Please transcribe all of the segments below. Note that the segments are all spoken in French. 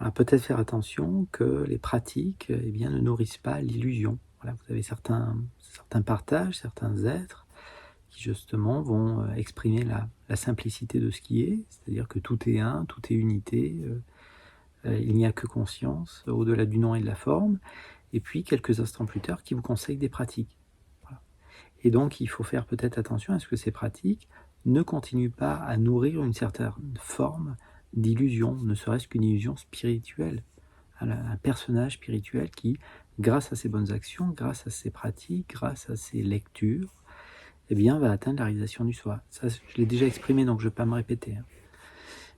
Alors peut-être faire attention que les pratiques, eh bien, ne nourrissent pas l'illusion. Voilà, vous avez certains partages, certains êtres qui justement vont exprimer la simplicité de ce qui est, c'est-à-dire que tout est un, tout est unité, il n'y a que conscience au-delà du nom et de la forme, et puis quelques instants plus tard qui vous conseillent des pratiques. Voilà. Et donc il faut faire peut-être attention à ce que ces pratiques ne continuent pas à nourrir une certaine forme d'illusion, ne serait-ce qu'une illusion spirituelle, un personnage spirituel qui, grâce à ses bonnes actions, grâce à ses pratiques, grâce à ses lectures, eh bien, va atteindre la réalisation du soi. Ça, je l'ai déjà exprimé, donc je ne vais pas me répéter.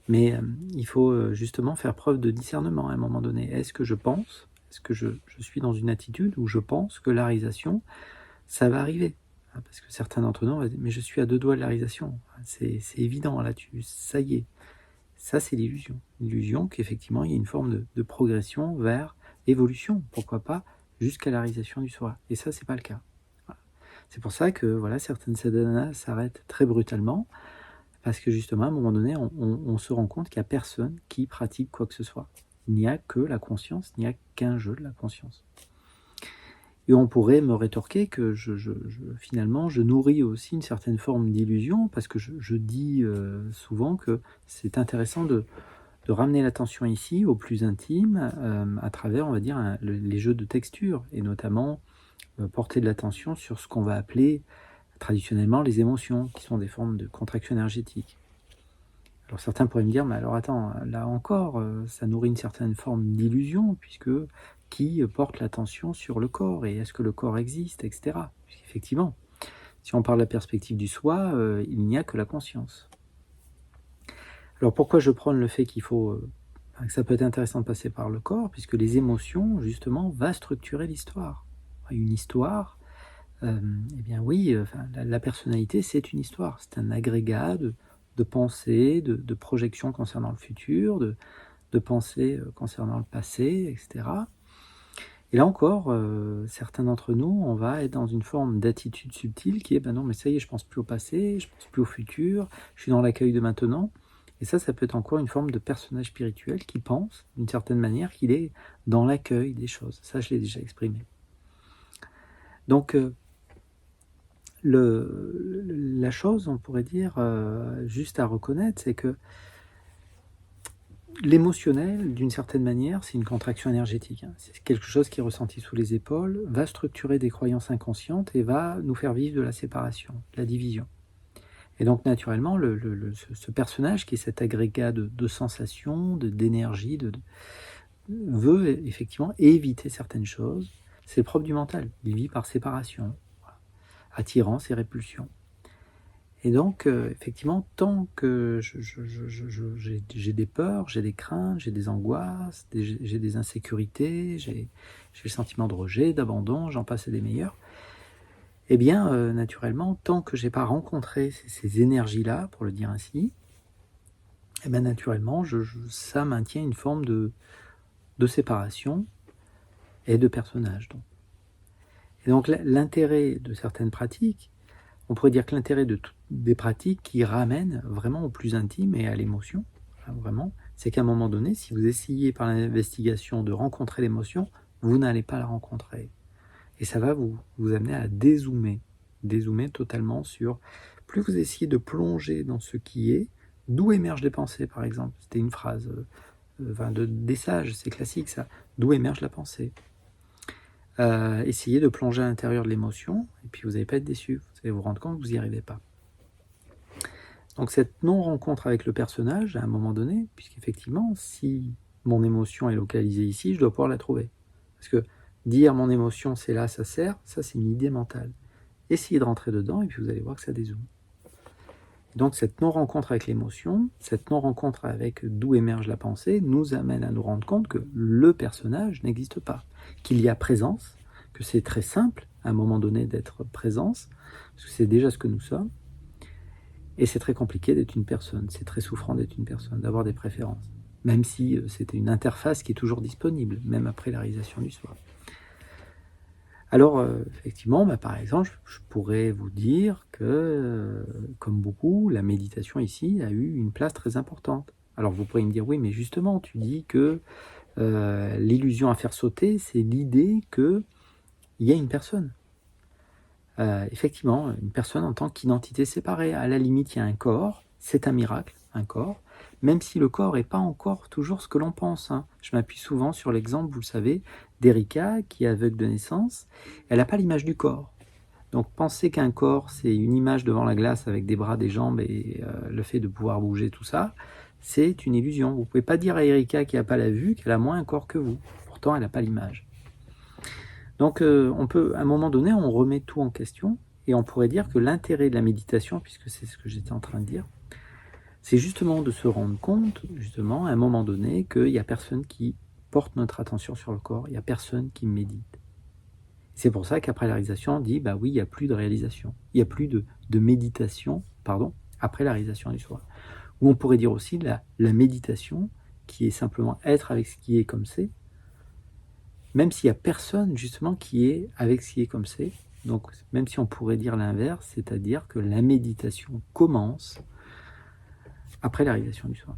Mais il faut justement faire preuve de discernement à un moment donné. Est-ce que je pense, est-ce que je suis dans une attitude où je pense que la réalisation, ça va arriver? Parce que certains d'entre nous vont dire, mais je suis à 2 doigts de la réalisation. C'est évident là-dessus, ça y est. Ça, c'est l'illusion. L'illusion qu'effectivement, il y a une forme de progression vers évolution, pourquoi pas, jusqu'à la réalisation du soi. Et ça, c'est pas le cas. Voilà. C'est pour ça que voilà, certaines sadhanas s'arrêtent très brutalement, parce que justement, à un moment donné, on se rend compte qu'il n'y a personne qui pratique quoi que ce soit. Il n'y a que la conscience, il n'y a qu'un jeu de la conscience. Et on pourrait me rétorquer que finalement, je nourris aussi une certaine forme d'illusion, parce que je dis souvent que c'est intéressant de ramener l'attention ici au plus intime à travers, on va dire, les jeux de texture, et notamment porter de l'attention sur ce qu'on va appeler traditionnellement les émotions, qui sont des formes de contraction énergétique. Alors certains pourraient me dire, mais alors attends, là encore, ça nourrit une certaine forme d'illusion, puisque qui porte l'attention sur le corps, et est-ce que le corps existe, etc. Effectivement, si on parle de la perspective du soi, il n'y a que la conscience. Alors pourquoi je prône le fait qu'il faut, que ça peut être intéressant de passer par le corps, puisque les émotions, justement, va structurer l'histoire. Une histoire, eh bien oui, la personnalité, c'est une histoire, c'est un agrégat de pensées, de projections concernant le futur, de pensées concernant le passé, etc. Et là encore, certains d'entre nous, on va être dans une forme d'attitude subtile qui est, ben non, mais ça y est, je pense plus au passé, je pense plus au futur, je suis dans l'accueil de maintenant. Et ça peut être encore une forme de personnage spirituel qui pense, d'une certaine manière, qu'il est dans l'accueil des choses. Ça, je l'ai déjà exprimé. Donc, la chose, on pourrait dire, juste à reconnaître, c'est que l'émotionnel, d'une certaine manière, c'est une contraction énergétique. C'est quelque chose qui est ressenti sous les épaules, va structurer des croyances inconscientes et va nous faire vivre de la séparation, de la division. Et donc, naturellement, ce personnage, qui est cet agrégat de sensations, d'énergie, veut effectivement éviter certaines choses. C'est le propre du mental. Il vit par séparation, attirance et répulsion. Et donc, effectivement, tant que j'ai des peurs, j'ai des craintes, j'ai des angoisses, j'ai des insécurités, j'ai le sentiment de rejet, d'abandon, j'en passe et des meilleurs, eh bien, naturellement, tant que je n'ai pas rencontré ces énergies-là, pour le dire ainsi, eh bien, naturellement, ça maintient une forme de séparation et de personnage. Donc. Et donc, l'intérêt de certaines pratiques, on pourrait dire que l'intérêt des pratiques qui ramènent vraiment au plus intime et à l'émotion, vraiment, c'est qu'à un moment donné, si vous essayez par l'investigation de rencontrer l'émotion, vous n'allez pas la rencontrer. Et ça va vous amener à dézoomer totalement sur... Plus vous essayez de plonger dans ce qui est, d'où émergent les pensées, par exemple. C'était une phrase des sages, c'est classique ça. D'où émerge la pensée. Essayez de plonger à l'intérieur de l'émotion, et puis vous n'allez pas être déçu. Vous allez vous rendre compte que vous n'y arrivez pas. Donc cette non-rencontre avec le personnage, à un moment donné, puisqu'effectivement, si mon émotion est localisée ici, je dois pouvoir la trouver. Parce que dire mon émotion, c'est là, ça sert, ça c'est une idée mentale. Essayez de rentrer dedans, et puis vous allez voir que ça dézoome. Donc cette non-rencontre avec l'émotion, cette non-rencontre avec d'où émerge la pensée, nous amène à nous rendre compte que le personnage n'existe pas, qu'il y a présence, que c'est très simple à un moment donné d'être présence, parce que c'est déjà ce que nous sommes, et c'est très compliqué d'être une personne, c'est très souffrant d'être une personne, d'avoir des préférences, même si c'était une interface qui est toujours disponible, même après la réalisation du soi. Alors, effectivement, par exemple, je pourrais vous dire que, comme beaucoup, la méditation ici a eu une place très importante. Alors vous pourriez me dire, oui, mais justement, tu dis que l'illusion à faire sauter, c'est l'idée qu'il y a une personne. Effectivement, une personne en tant qu'identité séparée. À la limite, il y a un corps, c'est un miracle, un corps, même si le corps n'est pas encore toujours ce que l'on pense. Hein. Je m'appuie souvent sur l'exemple, vous le savez, d'Erika, qui est aveugle de naissance. Elle n'a pas l'image du corps. Donc penser qu'un corps, c'est une image devant la glace avec des bras, des jambes et le fait de pouvoir bouger, tout ça, c'est une illusion. Vous ne pouvez pas dire à Erika qui n'a pas la vue qu'elle a moins un corps que vous. Pourtant, elle n'a pas l'image. Donc on peut, à un moment donné, on remet tout en question et on pourrait dire que l'intérêt de la méditation, puisque c'est ce que j'étais en train de dire, c'est justement de se rendre compte, justement, à un moment donné, qu'il n'y a personne qui porte notre attention sur le corps, il n'y a personne qui médite. C'est pour ça qu'après la réalisation, on dit, bah oui, il n'y a plus de réalisation, il n'y a plus de méditation, pardon, après la réalisation du soi. Ou on pourrait dire aussi la méditation, qui est simplement être avec ce qui est comme c'est, même s'il n'y a personne justement qui est avec ce qui est comme c'est. Donc même si on pourrait dire l'inverse, c'est-à-dire que la méditation commence après la réalisation du soi.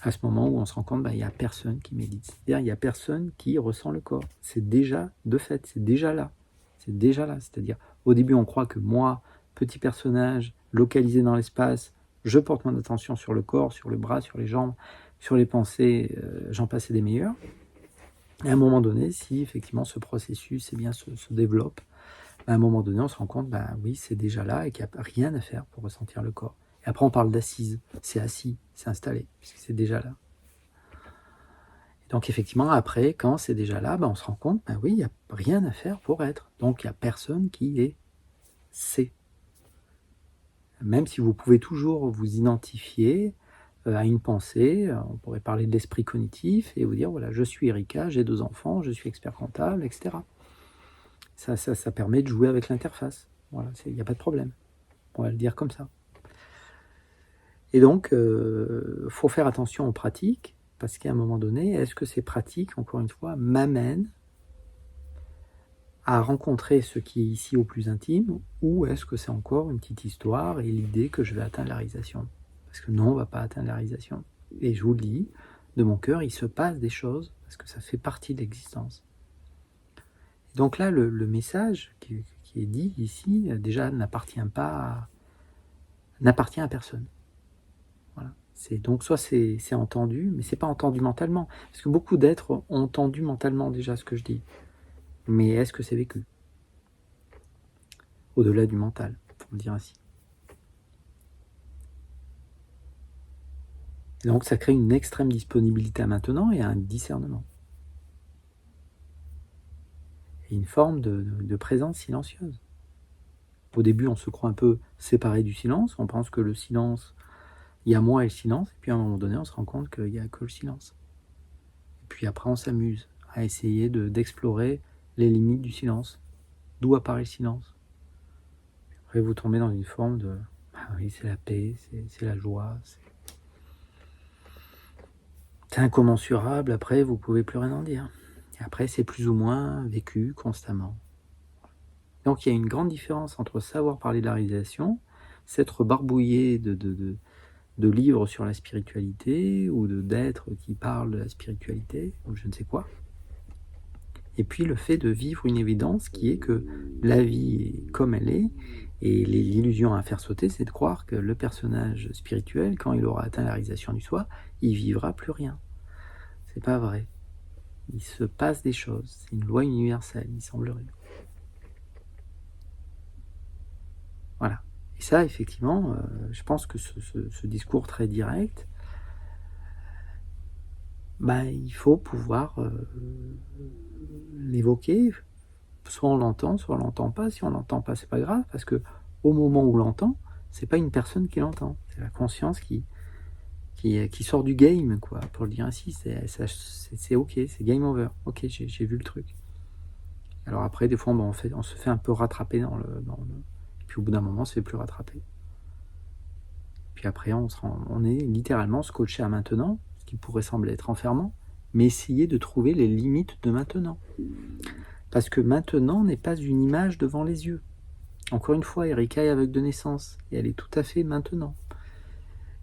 À ce moment où on se rend compte, il n'y a personne qui médite. C'est-à-dire il n'y a personne qui ressent le corps. C'est déjà de fait, c'est déjà là. C'est déjà là. C'est-à-dire au début on croit que moi, petit personnage, localisé dans l'espace, je porte mon attention sur le corps, sur le bras, sur les jambes, sur les pensées, j'en passe des meilleurs. À un moment donné, si effectivement ce processus se développe, à un moment donné, on se rend compte, oui, c'est déjà là et qu'il n'y a rien à faire pour ressentir le corps. Et après, on parle d'assise. C'est assis, c'est installé, puisque c'est déjà là. Et donc, effectivement, après, quand c'est déjà là, on se rend compte, oui, il n'y a rien à faire pour être. Donc, il n'y a personne qui est c'est. Même si vous pouvez toujours vous identifier à une pensée, on pourrait parler de l'esprit cognitif et vous dire, voilà, je suis Erika, j'ai 2 enfants, je suis expert comptable, etc. Ça permet de jouer avec l'interface. Voilà, il n'y a pas de problème. On va le dire comme ça. Et donc, faut faire attention aux pratiques, parce qu'à un moment donné, est-ce que ces pratiques, encore une fois, m'amènent à rencontrer ce qui est ici au plus intime, ou est-ce que c'est encore une petite histoire et l'idée que je vais atteindre la réalisation? Parce que non, on ne va pas atteindre la réalisation. Et je vous le dis, de mon cœur, il se passe des choses, parce que ça fait partie de l'existence. Donc là, le message qui est dit ici, déjà, n'appartient à personne. Voilà. Donc soit c'est entendu, mais c'est pas entendu mentalement. Parce que beaucoup d'êtres ont entendu mentalement déjà ce que je dis. Mais est-ce que c'est vécu? Au-delà du mental, pour le dire ainsi. Et donc ça crée une extrême disponibilité à maintenant et à un discernement. Et une forme de présence silencieuse. Au début, on se croit un peu séparé du silence. On pense que le silence, il y a moi et le silence. Et puis à un moment donné, on se rend compte qu'il n'y a que le silence. Et puis après, on s'amuse à essayer d'explorer les limites du silence. D'où apparaît le silence? Après, vous tombez dans une forme de... oui, c'est la paix, c'est la joie. C'est incommensurable. Après, vous ne pouvez plus rien en dire. Et après, c'est plus ou moins vécu constamment. Donc, il y a une grande différence entre savoir parler de la réalisation, s'être barbouillé de livres sur la spiritualité ou d'êtres qui parlent de la spiritualité ou je ne sais quoi. Et puis le fait de vivre une évidence qui est que la vie est comme elle est, et l'illusion à faire sauter, c'est de croire que le personnage spirituel, quand il aura atteint la réalisation du soi, il vivra plus rien. C'est pas vrai. Il se passe des choses. C'est une loi universelle, il semblerait. Voilà. Et ça, effectivement, je pense que ce discours très direct, il faut pouvoir l'évoquer. Soit on l'entend, soit on l'entend pas. Si on l'entend pas, c'est pas grave, parce que au moment où on l'entend, c'est pas une personne qui l'entend, c'est la conscience qui sort du game, quoi, pour le dire ainsi. C'est ok, c'est game over. Ok, j'ai vu le truc. Alors après, des fois, on se fait un peu rattraper et puis au bout d'un moment, on se fait plus rattraper. Puis après, on est littéralement scotché à maintenant, ce qui pourrait sembler être enfermant, mais essayer de trouver les limites de maintenant. Parce que maintenant n'est pas une image devant les yeux. Encore une fois, Erika est aveugle de naissance, et elle est tout à fait maintenant.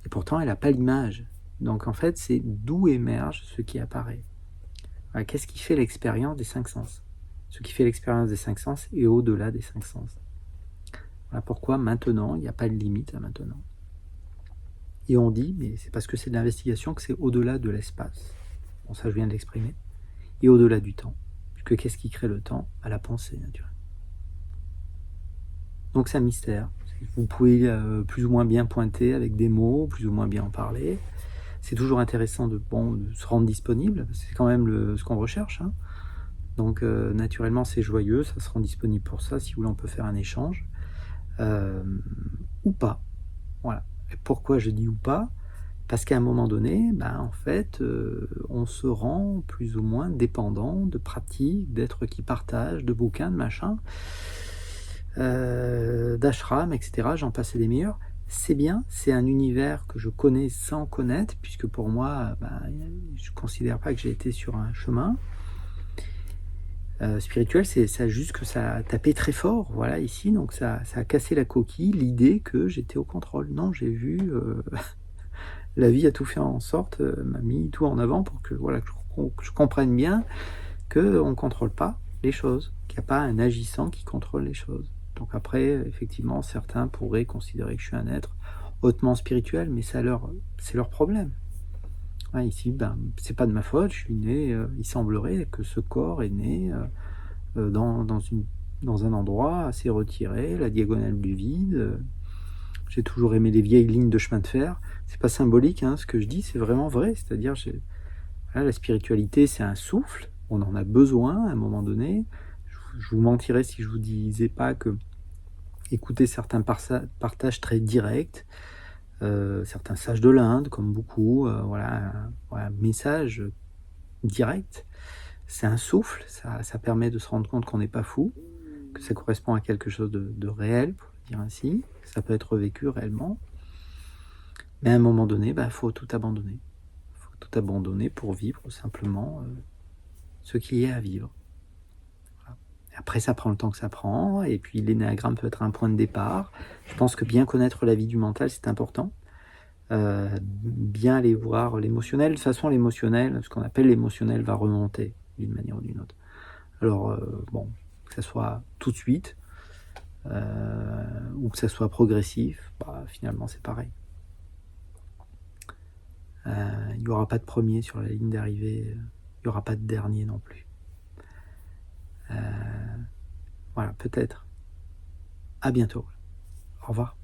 Et pourtant, elle n'a pas l'image. Donc en fait, c'est d'où émerge ce qui apparaît. Voilà, qu'est-ce qui fait l'expérience des 5 sens? Ce qui fait l'expérience des 5 sens est au-delà des 5 sens. Voilà pourquoi maintenant, il n'y a pas de limite à maintenant. Et on dit, mais c'est parce que c'est de l'investigation, que c'est au-delà de l'espace. Bon, ça je viens de l'exprimer. Et au-delà du temps. Puisque qu'est-ce qui crée le temps? À la pensée naturelle. Donc c'est un mystère. Vous pouvez plus ou moins bien pointer avec des mots, plus ou moins bien en parler. C'est toujours intéressant de se rendre disponible, c'est quand même ce qu'on recherche. Hein. Donc naturellement c'est joyeux, ça se rend disponible pour ça, si vous voulez on peut faire un échange. Ou pas. Voilà. Et pourquoi je dis ou pas? Parce qu'à un moment donné, en fait, on se rend plus ou moins dépendant de pratiques, d'êtres qui partagent, de bouquins, de machins, d'ashram, etc. J'en passais des meilleurs. C'est bien, c'est un univers que je connais sans connaître, puisque pour moi, je ne considère pas que j'ai été sur un chemin spirituel. C'est ça, juste que ça a tapé très fort, voilà, ici, donc ça a cassé la coquille, l'idée que j'étais au contrôle. Non, j'ai vu... la vie a tout fait en sorte, m'a mis tout en avant pour que, voilà, que je comprenne bien qu'on ne contrôle pas les choses, qu'il n'y a pas un agissant qui contrôle les choses. Donc après, effectivement, certains pourraient considérer que je suis un être hautement spirituel, mais c'est leur problème. Ouais, ici, c'est pas de ma faute, je suis né, il semblerait que ce corps est né dans un endroit assez retiré, la diagonale du vide. J'ai toujours aimé les vieilles lignes de chemin de fer. C'est pas symbolique, hein, ce que je dis, c'est vraiment vrai. C'est-à-dire, voilà, la spiritualité, c'est un souffle. On en a besoin à un moment donné. Je vous mentirais si je vous disais pas que écouter certains partages très directs, certains sages de l'Inde, comme beaucoup, voilà, un message direct. C'est un souffle. Ça permet de se rendre compte qu'on n'est pas fou, que ça correspond à quelque chose de réel, pour le dire ainsi. Ça peut être vécu réellement. Mais à un moment donné, faut tout abandonner. Il faut tout abandonner pour vivre simplement ce qu'il y a à vivre. Voilà. Après, ça prend le temps que ça prend, et puis l'énéagramme peut être un point de départ. Je pense que bien connaître la vie du mental, c'est important. Bien aller voir l'émotionnel. De toute façon, l'émotionnel, ce qu'on appelle l'émotionnel, va remonter d'une manière ou d'une autre. Alors, que ça soit tout de suite, ou que ça soit progressif, finalement, c'est pareil. Il n'y aura pas de premier sur la ligne d'arrivée, il n'y aura pas de dernier non plus. Voilà, peut-être. À bientôt. Au revoir.